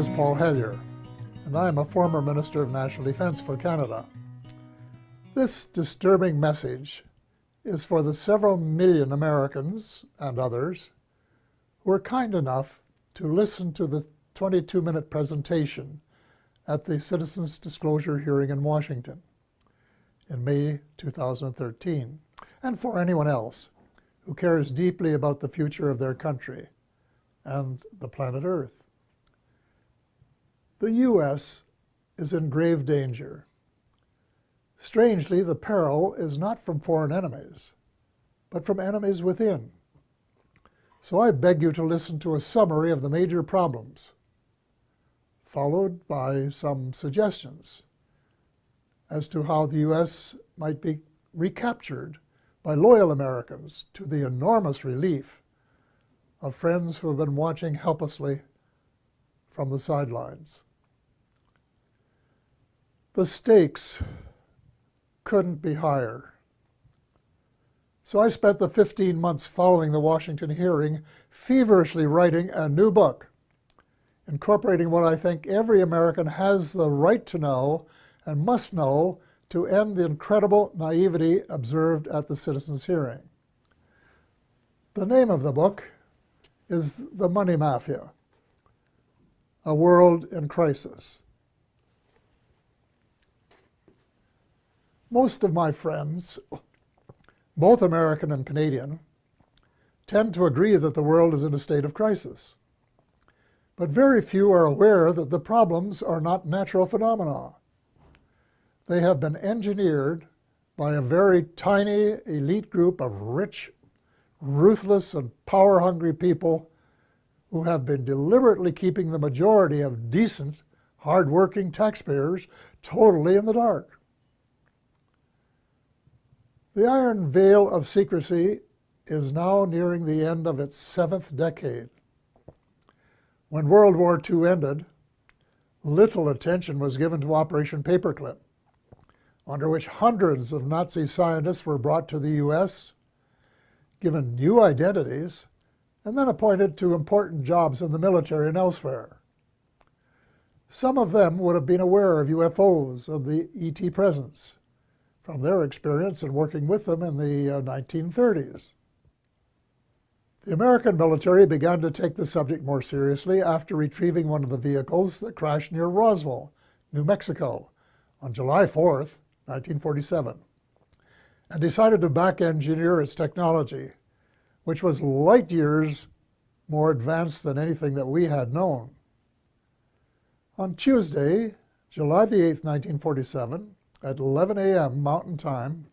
is Paul Hellyer, and I am a former Minister of National Defence for Canada. This disturbing message is for the several million Americans and others who were kind enough to listen to the 22-minute presentation at the Citizens Disclosure hearing in Washington in May 2013, and for anyone else who cares deeply about the future of their country and the planet Earth. The U.S. is in grave danger. Strangely, the peril is not from foreign enemies, but from enemies within. So I beg you to listen to a summary of the major problems, followed by some suggestions as to how the U.S. might be recaptured by loyal Americans, to the enormous relief of friends who have been watching helplessly from the sidelines. The stakes couldn't be higher. So I spent the 15 months following the Washington hearing feverishly writing a new book, incorporating what I think every American has the right to know and must know to end the incredible naivety observed at the citizens' hearing. The name of the book is The Money Mafia, A World in Crisis. Most of my friends, both American and Canadian, tend to agree that the world is in a state of crisis. But very few are aware that the problems are not natural phenomena. They have been engineered by a very tiny elite group of rich, ruthless, and power-hungry people who have been deliberately keeping the majority of decent, hard-working taxpayers totally in the dark. The iron veil of secrecy is now nearing the end of its 7th decade. When World War II ended, little attention was given to Operation Paperclip, under which hundreds of Nazi scientists were brought to the U.S., given new identities, and then appointed to important jobs in the military and elsewhere. Some of them would have been aware of UFOs and the ET presence from their experience in working with them in the 1930s. The American military began to take the subject more seriously after retrieving one of the vehicles that crashed near Roswell, New Mexico, on July 4th, 1947, and decided to back-engineer its technology, which was light years more advanced than anything that we had known. On Tuesday, July the 8th, 1947, at 11 a.m. Mountain Time,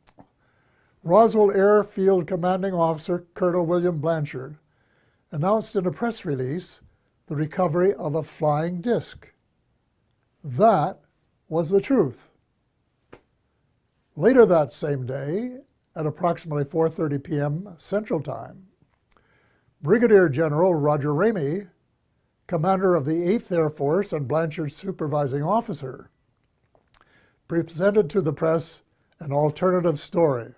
Roswell Airfield Commanding Officer Colonel William Blanchard announced in a press release the recovery of a flying disc. That was the truth. Later that same day, at approximately 4:30 p.m. Central Time, Brigadier General Roger Ramey, commander of the 8th Air Force and Blanchard's supervising officer, presented to the press an alternative story.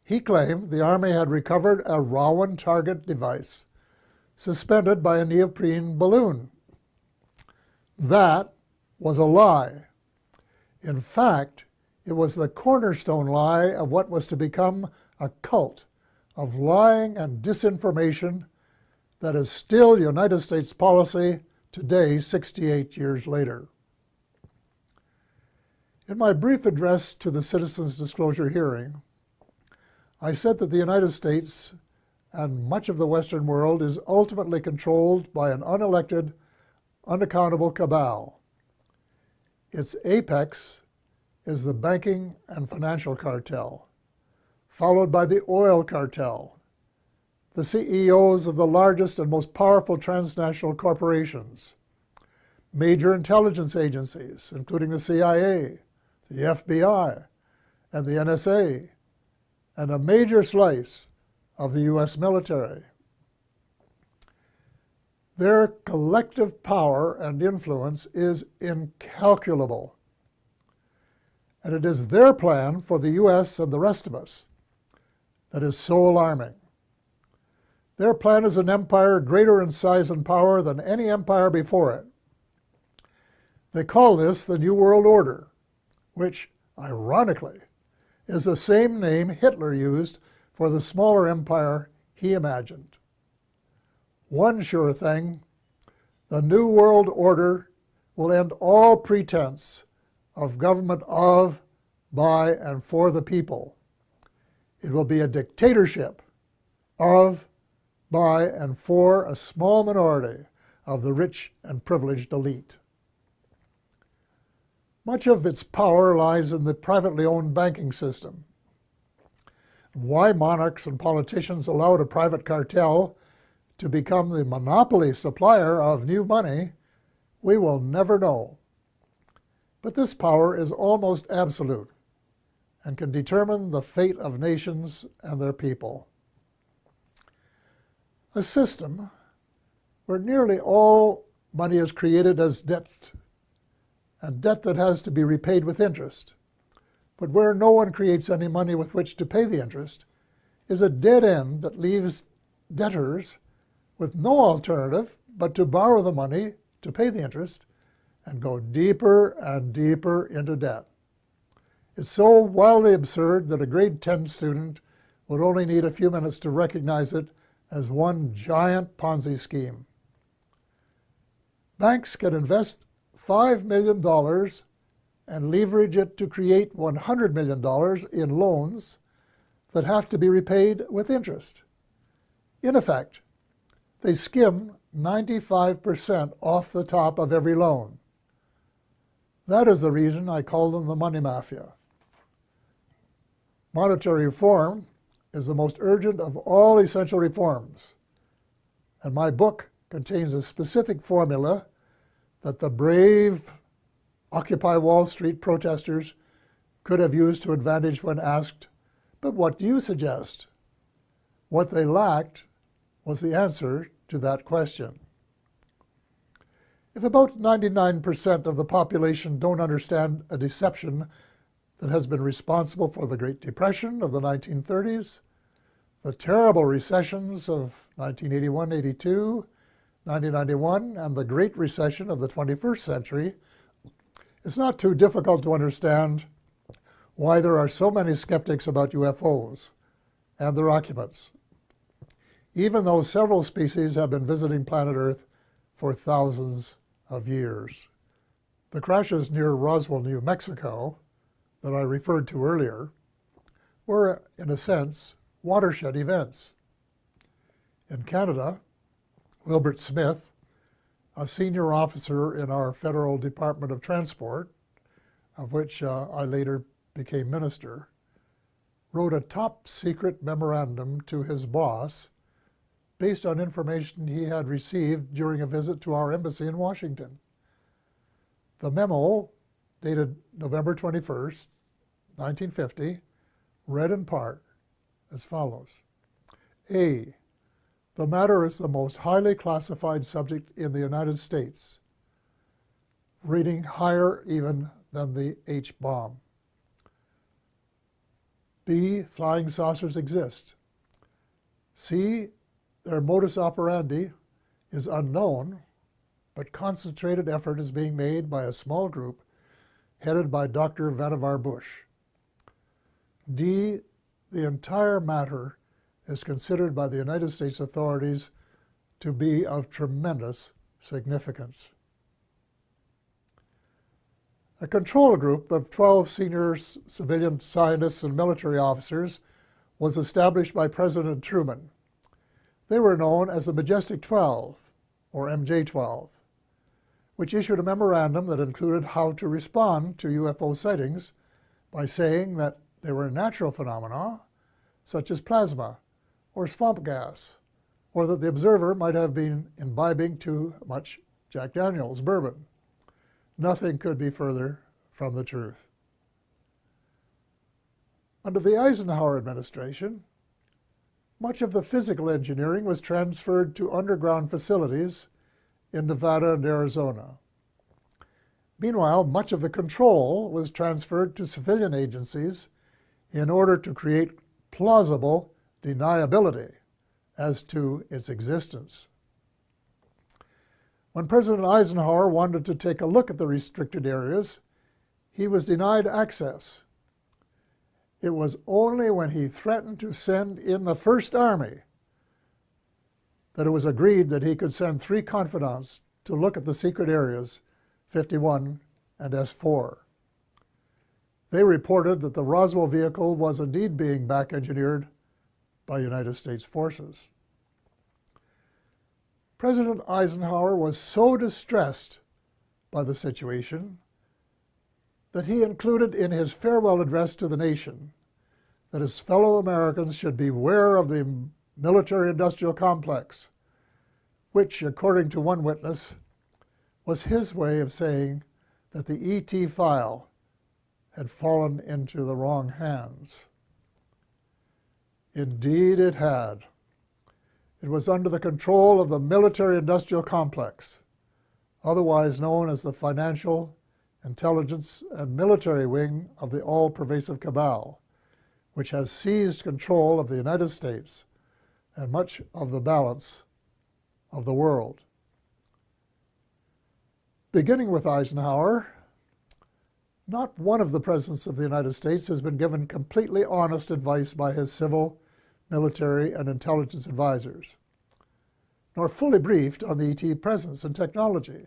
He claimed the Army had recovered a Rowan target device suspended by a neoprene balloon. That was a lie. In fact, it was the cornerstone lie of what was to become a cult of lying and disinformation that is still United States policy today, 68 years later. In my brief address to the Citizens Disclosure hearing, I said that the United States and much of the Western world is ultimately controlled by an unelected, unaccountable cabal. Its apex is the banking and financial cartel, followed by the oil cartel, the CEOs of the largest and most powerful transnational corporations, major intelligence agencies, including the CIA, the FBI, and the NSA, and a major slice of the U.S. military. Their collective power and influence is incalculable, and it is their plan for the U.S. and the rest of us that is so alarming. Their plan is an empire greater in size and power than any empire before it, They call this the New World Order, which, ironically, is the same name Hitler used for the smaller empire he imagined. One sure thing, the New World Order will end all pretense of government of, by, and for the people. It will be a dictatorship of, by, and for a small minority of the rich and privileged elite. Much of its power lies in the privately owned banking system. Why monarchs and politicians allowed a private cartel to become the monopoly supplier of new money, we will never know. But this power is almost absolute and can determine the fate of nations and their people. A system where nearly all money is created as debt, and debt that has to be repaid with interest, but where no one creates any money with which to pay the interest, is a dead end that leaves debtors with no alternative but to borrow the money to pay the interest and go deeper and deeper into debt. It's so wildly absurd that a grade 10 student would only need a few minutes to recognize it as one giant Ponzi scheme. Banks can invest $5 million and leverage it to create $100 million in loans that have to be repaid with interest. In effect, they skim 95% off the top of every loan. That is the reason I call them the money mafia. Monetary reform is the most urgent of all essential reforms, and my book contains a specific formula that the brave Occupy Wall Street protesters could have used to advantage when asked, "But what do you suggest?" What they lacked was the answer to that question. If about 99% of the population don't understand a deception that has been responsible for the Great Depression of the 1930s, the terrible recessions of 1981-82, 1991, and the Great Recession of the 21st century, it's not too difficult to understand why there are so many skeptics about UFOs and their occupants, even though several species have been visiting planet Earth for thousands of years. The crashes near Roswell, New Mexico, that I referred to earlier, were, in a sense, watershed events. In Canada, Wilbert Smith, a senior officer in our Federal Department of Transport, of which I later became minister, wrote a top-secret memorandum to his boss based on information he had received during a visit to our embassy in Washington. The memo, dated November 21st, 1950, read in part as follows. A. The matter is the most highly classified subject in the United States, reading higher even than the H-bomb. B. Flying saucers exist. C. Their modus operandi is unknown, but concentrated effort is being made by a small group headed by Dr. Vannevar Bush. D. The entire matter is considered by the United States authorities to be of tremendous significance. A control group of 12 senior civilian scientists and military officers was established by President Truman. They were known as the Majestic 12, or MJ-12, which issued a memorandum that included how to respond to UFO sightings by saying that they were natural phenomena, such as plasma or swamp gas, or that the observer might have been imbibing too much Jack Daniels bourbon. Nothing could be further from the truth. Under the Eisenhower administration, much of the physical engineering was transferred to underground facilities in Nevada and Arizona. Meanwhile, much of the control was transferred to civilian agencies in order to create plausible deniability as to its existence. When President Eisenhower wanted to take a look at the restricted areas, he was denied access. It was only when he threatened to send in the First Army that it was agreed that he could send 3 confidants to look at the secret areas 51 and S4. They reported that the Roswell vehicle was indeed being back-engineered by United States forces. President Eisenhower was so distressed by the situation that he included in his farewell address to the nation that his fellow Americans should beware of the military-industrial complex, which, according to one witness, was his way of saying that the ET file had fallen into the wrong hands. Indeed it had. It was under the control of the military-industrial complex, otherwise known as the financial, intelligence, and military wing of the all-pervasive cabal, which has seized control of the United States and much of the balance of the world. Beginning with Eisenhower, not one of the presidents of the United States has been given completely honest advice by his civil, military, and intelligence advisors, nor fully briefed on the ET presence and technology.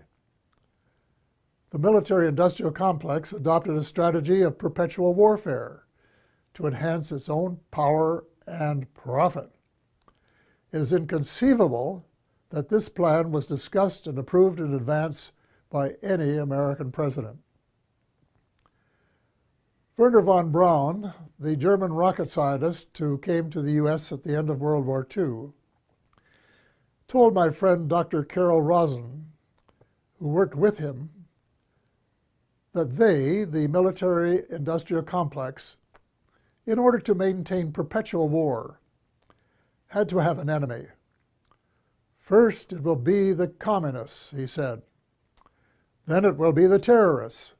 The military-industrial complex adopted a strategy of perpetual warfare to enhance its own power and profit. It is inconceivable that this plan was discussed and approved in advance by any American president. Wernher von Braun, the German rocket scientist who came to the U.S. at the end of World War II, told my friend Dr. Carol Rosen, who worked with him, that they, the military-industrial complex, in order to maintain perpetual war, had to have an enemy. First, it will be the communists, he said. Then it will be the terrorists.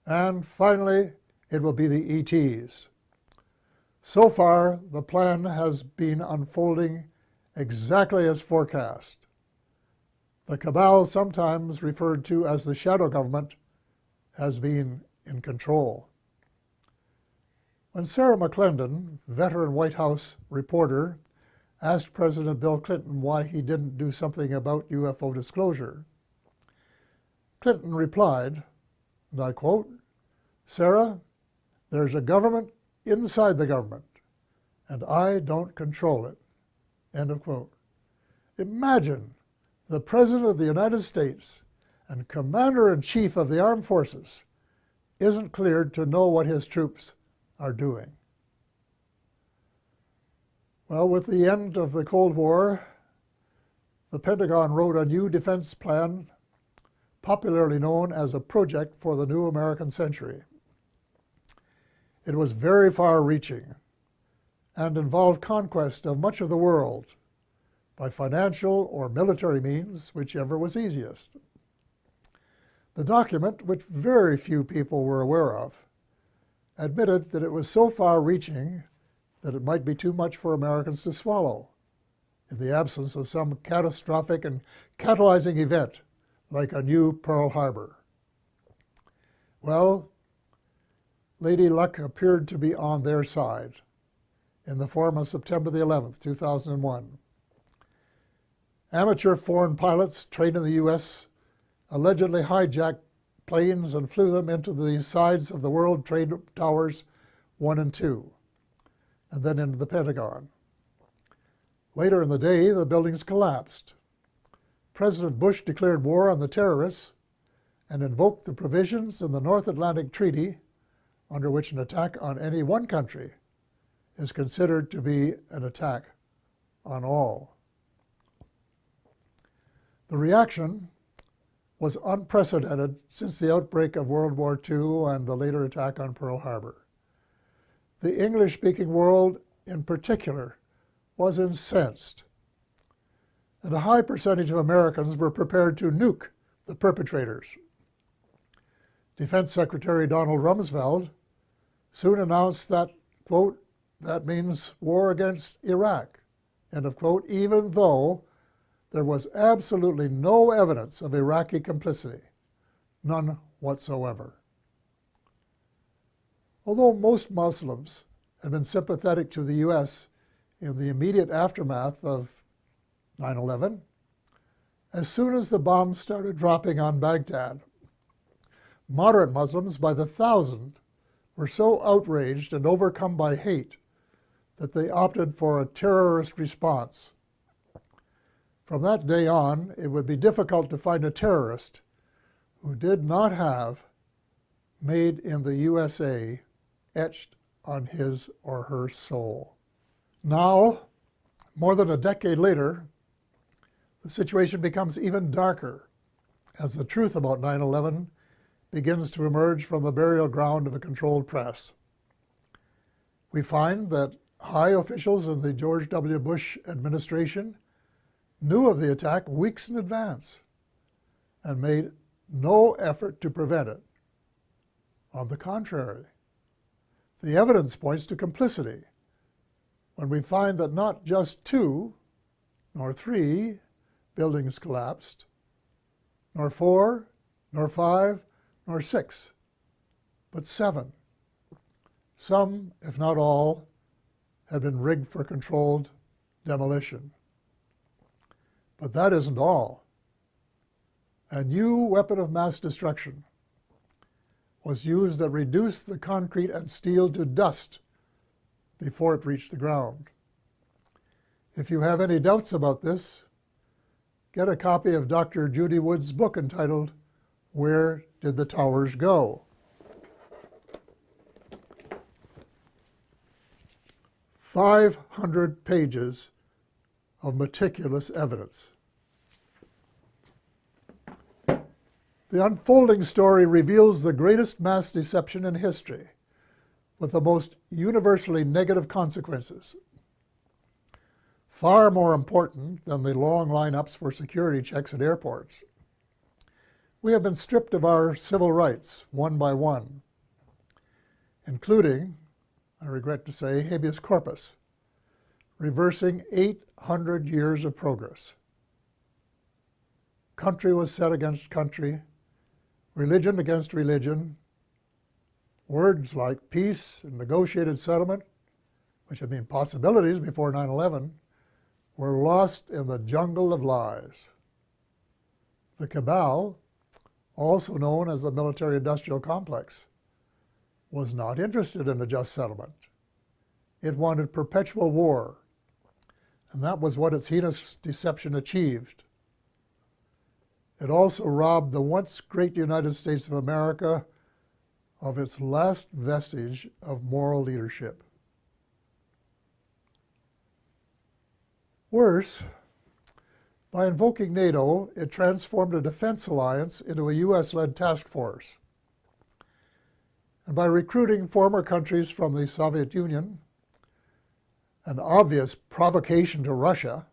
And finally, it will be the ETs. So far, the plan has been unfolding exactly as forecast. The cabal, sometimes referred to as the shadow government, has been in control. When Sarah McClendon, veteran White House reporter, asked President Bill Clinton why he didn't do something about UFO disclosure, Clinton replied, and I quote, "Sarah, there's a government inside the government, and I don't control it." End of quote. Imagine the President of the United States and Commander-in-Chief of the Armed Forces isn't cleared to know what his troops are doing. Well, with the end of the Cold War, the Pentagon wrote a new defense plan, popularly known as a project for the new American century. It was very far-reaching and involved conquest of much of the world by financial or military means, whichever was easiest. The document, which very few people were aware of, admitted that it was so far-reaching that it might be too much for Americans to swallow in the absence of some catastrophic and catalyzing event like a new Pearl Harbor. Well, Lady Luck appeared to be on their side in the form of September the 11th, 2001. Amateur foreign pilots trained in the U.S. allegedly hijacked planes and flew them into the sides of the World Trade Towers 1 and 2, and then into the Pentagon. Later in the day, the buildings collapsed. President Bush declared war on the terrorists and invoked the provisions in the North Atlantic Treaty, under which an attack on any one country is considered to be an attack on all. The reaction was unprecedented since the outbreak of World War II and the later attack on Pearl Harbor. The English-speaking world, in particular, was incensed, and a high percentage of Americans were prepared to nuke the perpetrators. Defense Secretary Donald Rumsfeld soon announced that, quote, "that means war against Iraq," end of quote, even though there was absolutely no evidence of Iraqi complicity, none whatsoever. Although most Muslims had been sympathetic to the U.S. in the immediate aftermath of 9/11, as soon as the bombs started dropping on Baghdad, moderate Muslims by the thousand were so outraged and overcome by hate that they opted for a terrorist response. From that day on, it would be difficult to find a terrorist who did not have "Made in the USA" etched on his or her soul. Now, more than a decade later, the situation becomes even darker as the truth about 9/11 begins to emerge from the burial ground of a controlled press. We find that high officials in the George W. Bush administration knew of the attack weeks in advance and made no effort to prevent it. On the contrary, the evidence points to complicity when we find that not just 2, nor 3 buildings collapsed, nor 4, nor 5, nor 6, but 7. Some, if not all, had been rigged for controlled demolition. But that isn't all. A new weapon of mass destruction was used that reduced the concrete and steel to dust before it reached the ground. If you have any doubts about this, get a copy of Dr. Judy Wood's book entitled "Where Did the Towers Go?" 500 pages of meticulous evidence. The unfolding story reveals the greatest mass deception in history, with the most universally negative consequences. Far more important than the long lineups for security checks at airports. We have been stripped of our civil rights one by one, including, I regret to say, habeas corpus, reversing 800 years of progress. Country was set against country, religion against religion. Words like peace and negotiated settlement, which had been possibilities before 9/11, were lost in the jungle of lies. The cabal, also known as the military-industrial complex, was not interested in a just settlement. It wanted perpetual war, and that was what its heinous deception achieved. It also robbed the once great United States of America of its last vestige of moral leadership. Worse, by invoking NATO, it transformed a defense alliance into a US-led task force. And by recruiting former countries from the Soviet Union, an obvious provocation to Russia,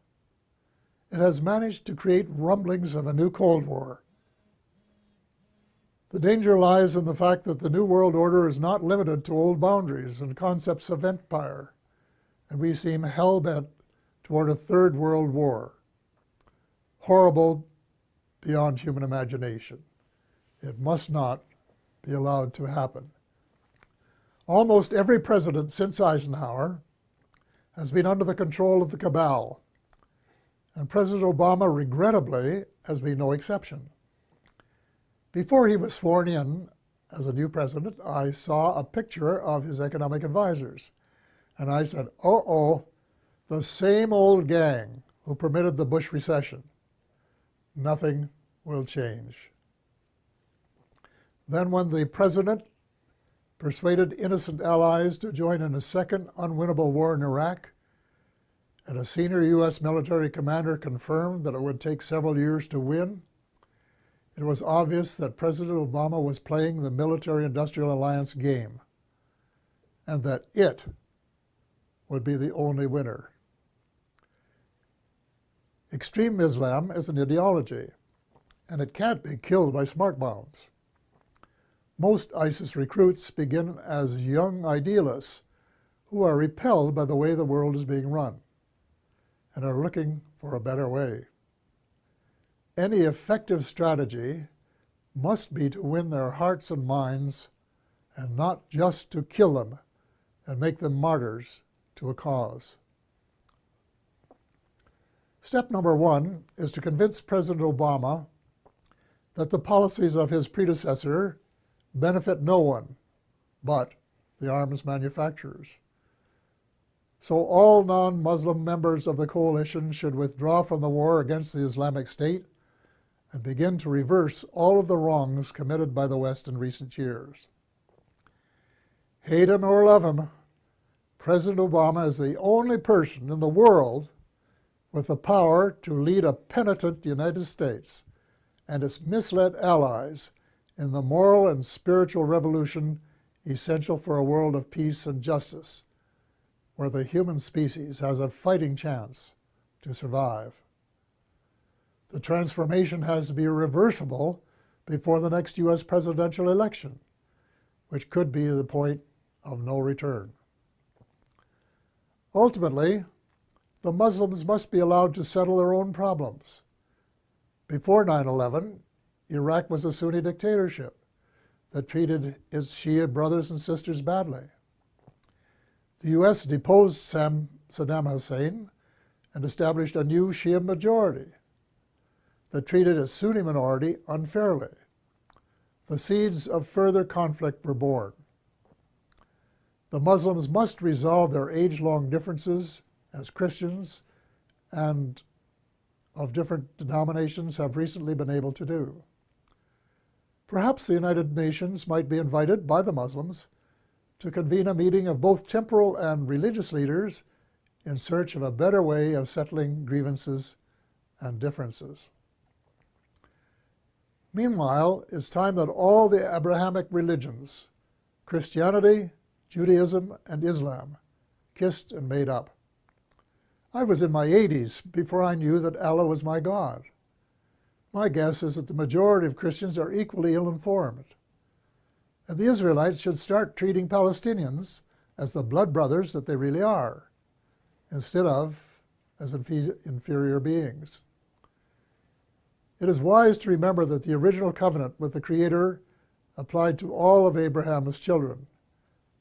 it has managed to create rumblings of a new Cold War. The danger lies in the fact that the New World Order is not limited to old boundaries and concepts of empire, and we seem hell-bent toward a third world war. Horrible beyond human imagination. It must not be allowed to happen. Almost every president since Eisenhower has been under the control of the cabal, and President Obama, regrettably, has been no exception. Before he was sworn in as a new president, I saw a picture of his economic advisors, and I said, uh-oh, the same old gang who permitted the Bush recession. Nothing will change. Then when the president persuaded innocent allies to join in a second unwinnable war in Iraq, and a senior U.S. military commander confirmed that it would take several years to win, it was obvious that President Obama was playing the military-industrial alliance game, and that it would be the only winner. Extreme Islam is an ideology, and it can't be killed by smart bombs. Most ISIS recruits begin as young idealists who are repelled by the way the world is being run and are looking for a better way. any effective strategy must be to win their hearts and minds, and not just to kill them and make them martyrs to a cause. Step number 1 is to convince President Obama that the policies of his predecessor benefit no one but the arms manufacturers. So all non-Muslim members of the coalition should withdraw from the war against the Islamic State and begin to reverse all of the wrongs committed by the West in recent years. Hate him or love him, President Obama is the only person in the world with the power to lead a penitent United States and its misled allies in the moral and spiritual revolution essential for a world of peace and justice, where the human species has a fighting chance to survive. The transformation has to be reversible before the next U.S. presidential election, which could be the point of no return. Ultimately, the Muslims must be allowed to settle their own problems. Before 9/11, Iraq was a Sunni dictatorship that treated its Shia brothers and sisters badly. The U.S. deposed Saddam Hussein and established a new Shia majority that treated its Sunni minority unfairly. The seeds of further conflict were born. The Muslims must resolve their age-long differences as Christians and of different denominations have recently been able to do. Perhaps the United Nations might be invited by the Muslims to convene a meeting of both temporal and religious leaders in search of a better way of settling grievances and differences. Meanwhile, it's time that all the Abrahamic religions, Christianity, Judaism, and Islam, kissed and made up. I was in my 80s before I knew that Allah was my God. My guess is that the majority of Christians are equally ill-informed. And the Israelites should start treating Palestinians as the blood brothers that they really are, instead of as inferior beings. It is wise to remember that the original covenant with the Creator applied to all of Abraham's children,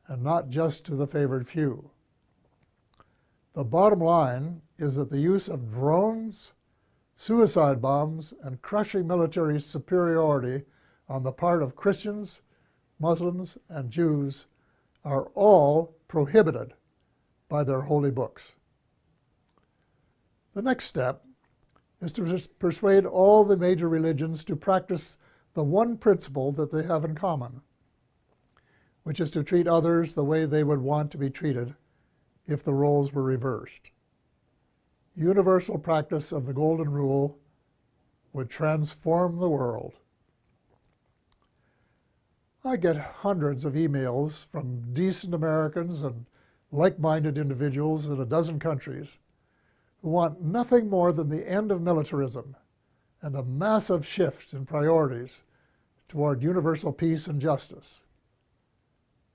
and not just to the favored few. The bottom line is that the use of drones, suicide bombs, and crushing military superiority on the part of Christians, Muslims, and Jews are all prohibited by their holy books. The next step is to persuade all the major religions to practice the one principle that they have in common, which is to treat others the way they would want to be treated if the roles were reversed. Universal practice of the Golden Rule would transform the world. I get hundreds of emails from decent Americans and like-minded individuals in a dozen countries who want nothing more than the end of militarism and a massive shift in priorities toward universal peace and justice.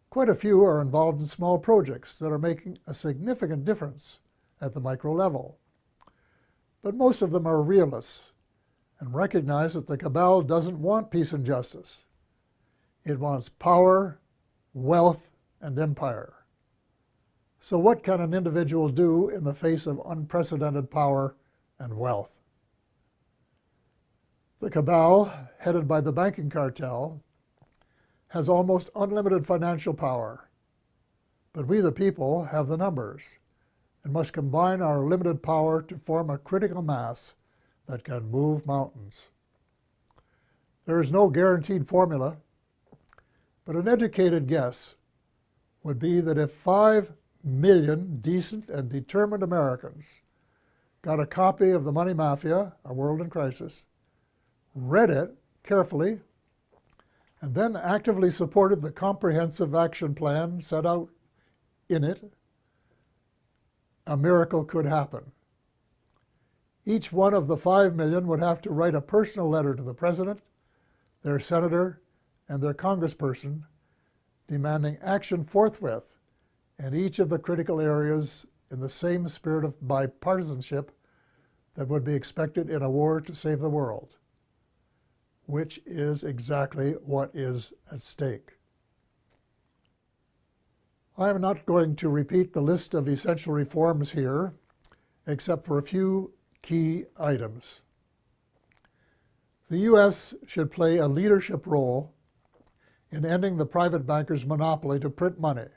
Quite a few are involved in small projects that are making a significant difference at the micro level. But most of them are realists and recognize that the cabal doesn't want peace and justice. It wants power, wealth, and empire. So what can an individual do in the face of unprecedented power and wealth? The cabal, headed by the banking cartel, has almost unlimited financial power. But we, the people, have the numbers and must combine our limited power to form a critical mass that can move mountains. There is no guaranteed formula, but an educated guess would be that if 5 million decent and determined Americans got a copy of The Money Mafia, A World in Crisis, read it carefully, and then actively supported the comprehensive action plan set out in it, a miracle could happen. Each one of the 5 million would have to write a personal letter to the president, their senator, and their congressperson, demanding action forthwith in each of the critical areas in the same spirit of bipartisanship that would be expected in a war to save the world, which is exactly what is at stake. I am not going to repeat the list of essential reforms here, except for a few key items. The U.S. should play a leadership role in ending the private bankers' monopoly to print money.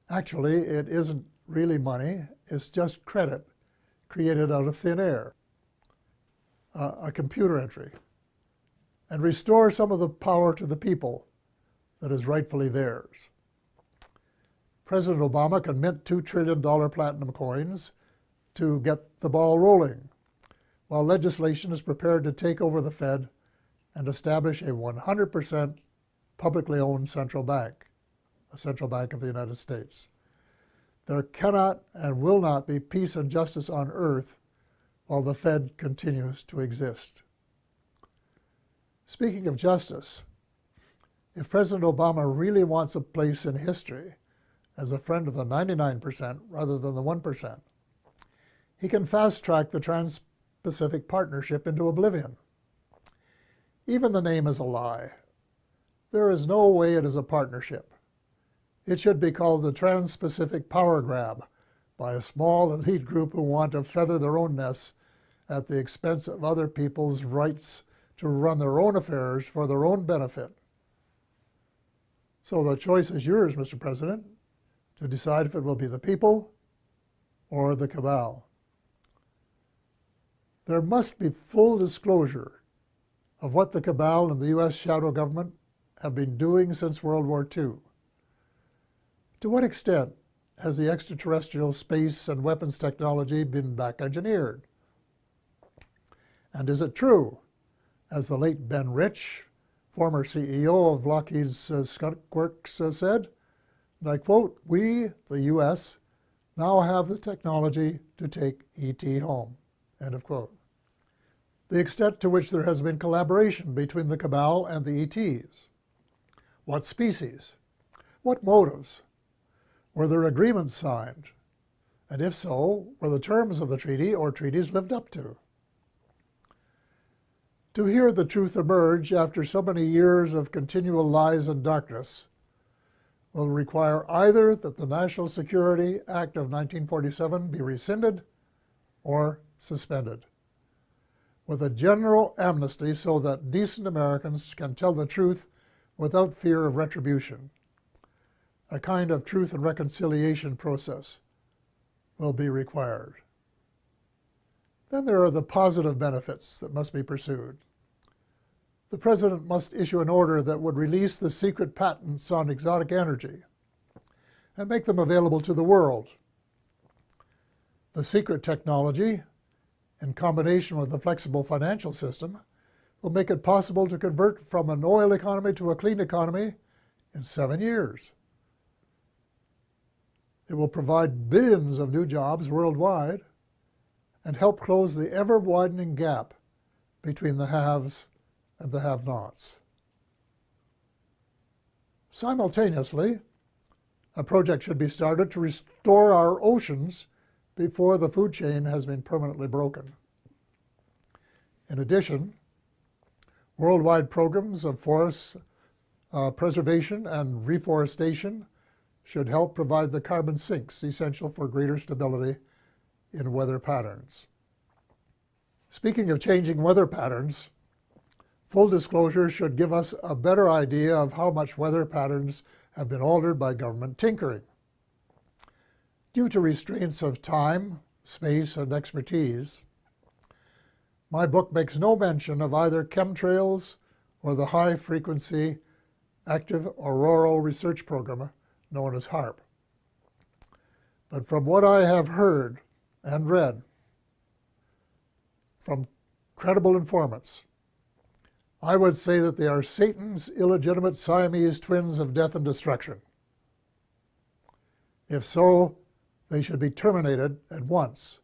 Actually, it isn't really money, it's just credit created out of thin air, a computer entry, and restore some of the power to the people that is rightfully theirs. President Obama can mint $2 trillion platinum coins to get the ball rolling, while legislation is prepared to take over the Fed and establish a 100% publicly owned central bank, a central bank of the United States. There cannot and will not be peace and justice on earth while the Fed continues to exist. Speaking of justice, if President Obama really wants a place in history as a friend of the 99% rather than the 1%, he can fast-track the Trans-Pacific Partnership into oblivion. Even the name is a lie. There is no way it is a partnership. It should be called the Trans-Pacific Power Grab by a small elite group who want to feather their own nests at the expense of other people's rights to run their own affairs for their own benefit. So the choice is yours, Mr. President, to decide if it will be the people or the cabal. There must be full disclosure of what the cabal and the U.S. shadow government have been doing since World War II. To what extent has the extraterrestrial space and weapons technology been back-engineered? And is it true, as the late Ben Rich, former CEO of Lockheed's Skunk Works, said, and I quote, "We, the U.S., now have the technology to take ET home," end of quote. The extent to which there has been collaboration between the cabal and the ETs. What species? What motives? Were there agreements signed? And if so, were the terms of the treaty or treaties lived up to? To hear the truth emerge after so many years of continual lies and darkness will require either that the National Security Act of 1947 be rescinded or suspended, with a general amnesty so that decent Americans can tell the truth without fear of retribution. A kind of truth and reconciliation process will be required. Then there are the positive benefits that must be pursued. The President must issue an order that would release the secret patents on exotic energy and make them available to the world. The secret technology, in combination with a flexible financial system, will make it possible to convert from an oil economy to a clean economy in 7 years. It will provide billions of new jobs worldwide and help close the ever-widening gap between the haves and the have-nots. Simultaneously, a project should be started to restore our oceans before the food chain has been permanently broken. In addition, worldwide programs of forest preservation and reforestation should help provide the carbon sinks essential for greater stability in weather patterns. Speaking of changing weather patterns, full disclosure should give us a better idea of how much weather patterns have been altered by government tinkering. Due to restraints of time, space, and expertise, my book makes no mention of either chemtrails or the high-frequency active auroral research program known as HAARP. But from what I have heard and read from credible informants, I would say that they are Satan's illegitimate Siamese twins of death and destruction. If so, they should be terminated at once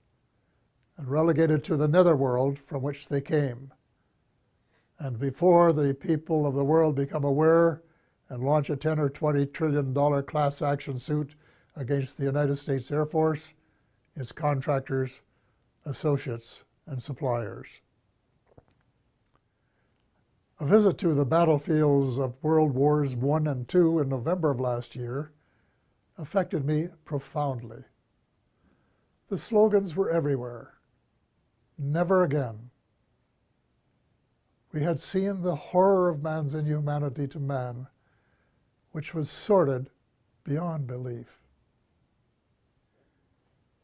and relegated to the netherworld from which they came. And before the people of the world become aware and launch a $10 or $20 trillion class action suit against the United States Air Force, its contractors, associates, and suppliers. A visit to the battlefields of World Wars I and II in November of last year affected me profoundly. The slogans were everywhere. Never again. We had seen the horror of man's inhumanity to man, which was sordid beyond belief.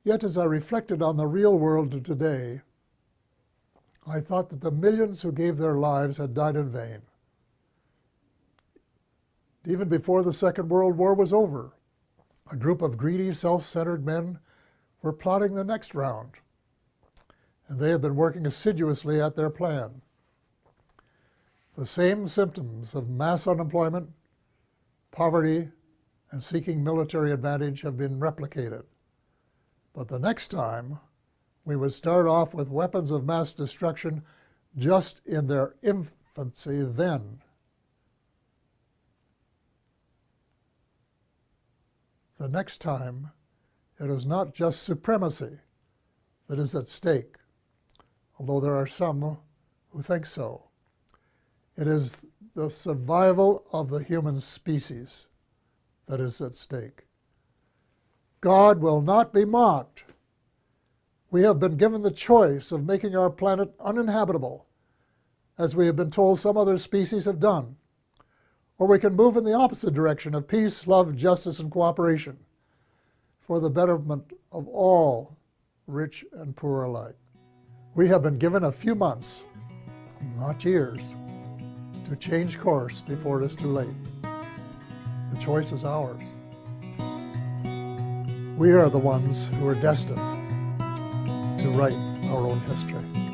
Yet as I reflected on the real world of today, I thought that the millions who gave their lives had died in vain. Even before the Second World War was over, a group of greedy, self-centered men were plotting the next round, and they have been working assiduously at their plan. The same symptoms of mass unemployment, poverty, and seeking military advantage have been replicated. But the next time, we would start off with weapons of mass destruction just in their infancy then. The next time, it is not just supremacy that is at stake, although there are some who think so. It is the survival of the human species that is at stake. God will not be mocked. We have been given the choice of making our planet uninhabitable, as we have been told some other species have done, or we can move in the opposite direction of peace, love, justice, and cooperation for the betterment of all, rich and poor alike. We have been given a few months, not years, to change course before it is too late. The choice is ours. We are the ones who are destined to write our own history.